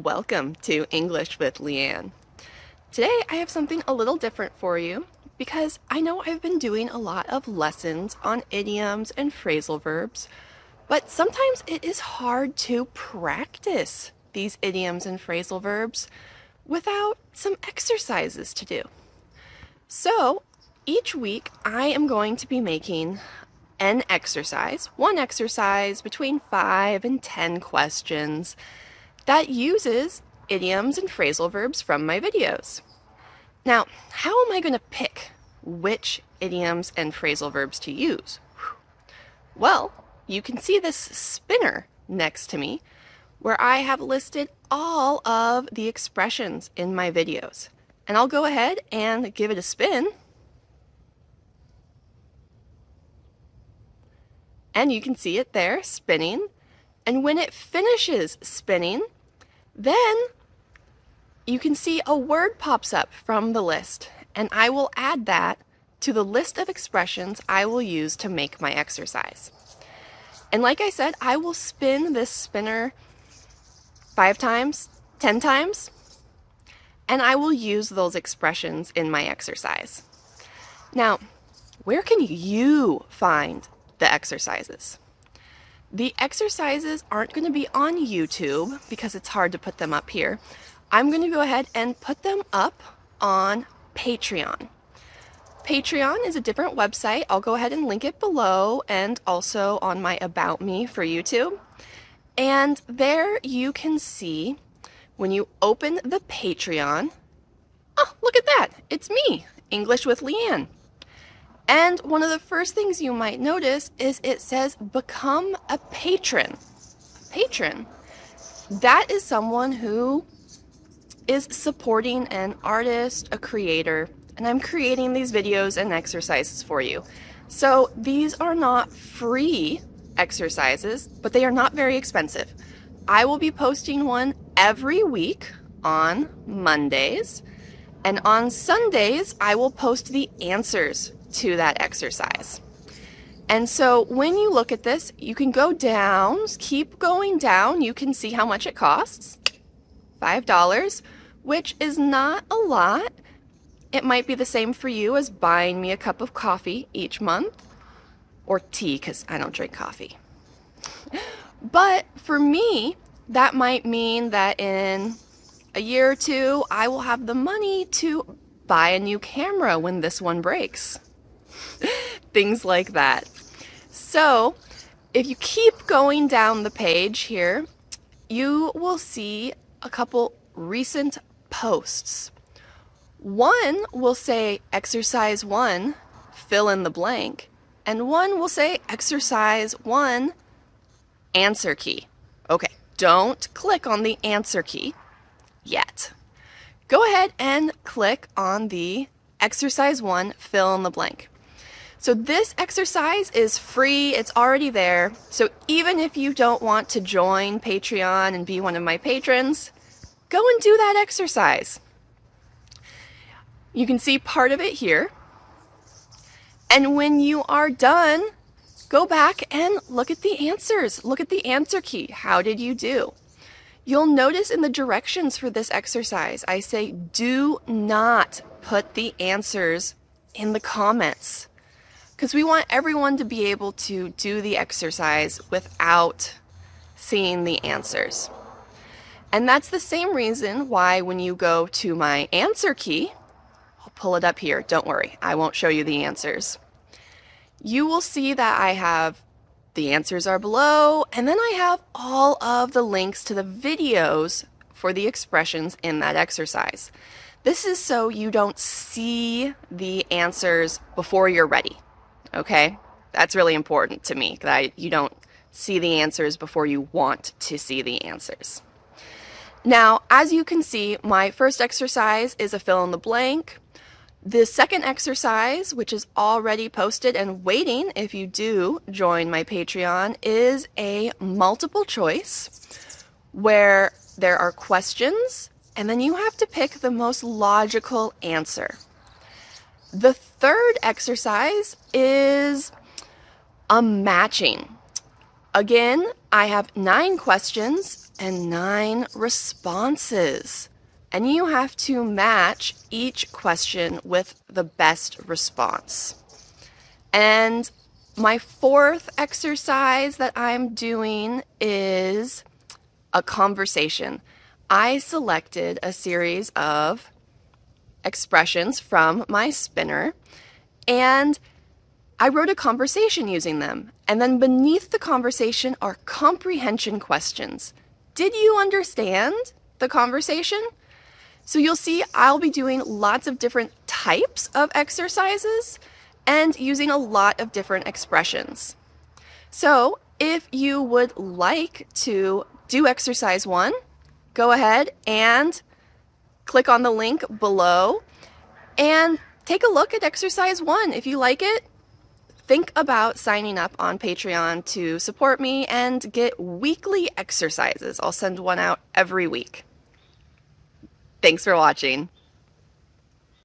Welcome to English with Liane. Today I have something a little different for you because I know I've been doing a lot of lessons on idioms and phrasal verbs, but sometimes it is hard to practice these idioms and phrasal verbs without some exercises to do. So each week I am going to be making one exercise between 5 and 10 questions that uses idioms and phrasal verbs from my videos. Now, how am I going to pick which idioms and phrasal verbs to use? Well, you can see this spinner next to me where I have listed all of the expressions in my videos. And I'll go ahead and give it a spin. And you can see it there spinning. And when it finishes spinning, then you can see a word pops up from the list, and I will add that to the list of expressions I will use to make my exercise. And like I said, I will spin this spinner 5 times, 10 times, and I will use those expressions in my exercise. Now, where can you find the exercises? The exercises aren't going to be on YouTube because it's hard to put them up here. I'm going to go ahead and put them up on Patreon. Patreon is a different website. I'll go ahead and link it below and also on my About Me for YouTube. And there you can see when you open the Patreon, oh, look at that. It's me, English with Liane. And one of the first things you might notice is it says become a patron. Patron. That is someone who is supporting an artist, a creator, and I'm creating these videos and exercises for you. So these are not free exercises, but they are not very expensive. I will be posting one every week on Mondays, and on Sundays I will post the answers to that exercise. And so when you look at this, you can go down, keep going down, you can see how much it costs. $5, which is not a lot. It might be the same for you as buying me a cup of coffee each month, or tea, because I don't drink coffee. But for me, that might mean that in a year or two, I will have the money to buy a new camera when this one breaks. Things like that. So if you keep going down the page here, you will see a couple recent posts. One will say exercise 1, fill in the blank, and one will say exercise 1, answer key. Okay, don't click on the answer key yet. Go ahead and click on the exercise 1, fill in the blank. So this exercise is free, it's already there. So even if you don't want to join Patreon and be one of my patrons, go and do that exercise. You can see part of it here. And when you are done, go back and look at the answers. Look at the answer key. How did you do? You'll notice in the directions for this exercise, I say do not put the answers in the comments, because we want everyone to be able to do the exercise without seeing the answers. And that's the same reason why when you go to my answer key, I'll pull it up here, don't worry, I won't show you the answers. You will see that I have the answers are below, and then I have all of the links to the videos for the expressions in that exercise. This is so you don't see the answers before you're ready. Okay, that's really important to me, that you don't see the answers before you want to see the answers. Now, as you can see, my first exercise is a fill in the blank. The second exercise, which is already posted and waiting if you do join my Patreon, is a multiple choice where there are questions and then you have to pick the most logical answer. The third exercise is a matching. Again, I have 9 questions and 9 responses. And you have to match each question with the best response. And my fourth exercise that I'm doing is a conversation. I selected a series of expressions from my spinner, and I wrote a conversation using them. And then beneath the conversation are comprehension questions. Did you understand the conversation? So you'll see I'll be doing lots of different types of exercises and using a lot of different expressions. So if you would like to do exercise 1, go ahead and click on the link below and take a look at exercise 1. If you like it, think about signing up on Patreon to support me and get weekly exercises. I'll send one out every week. Thanks for watching.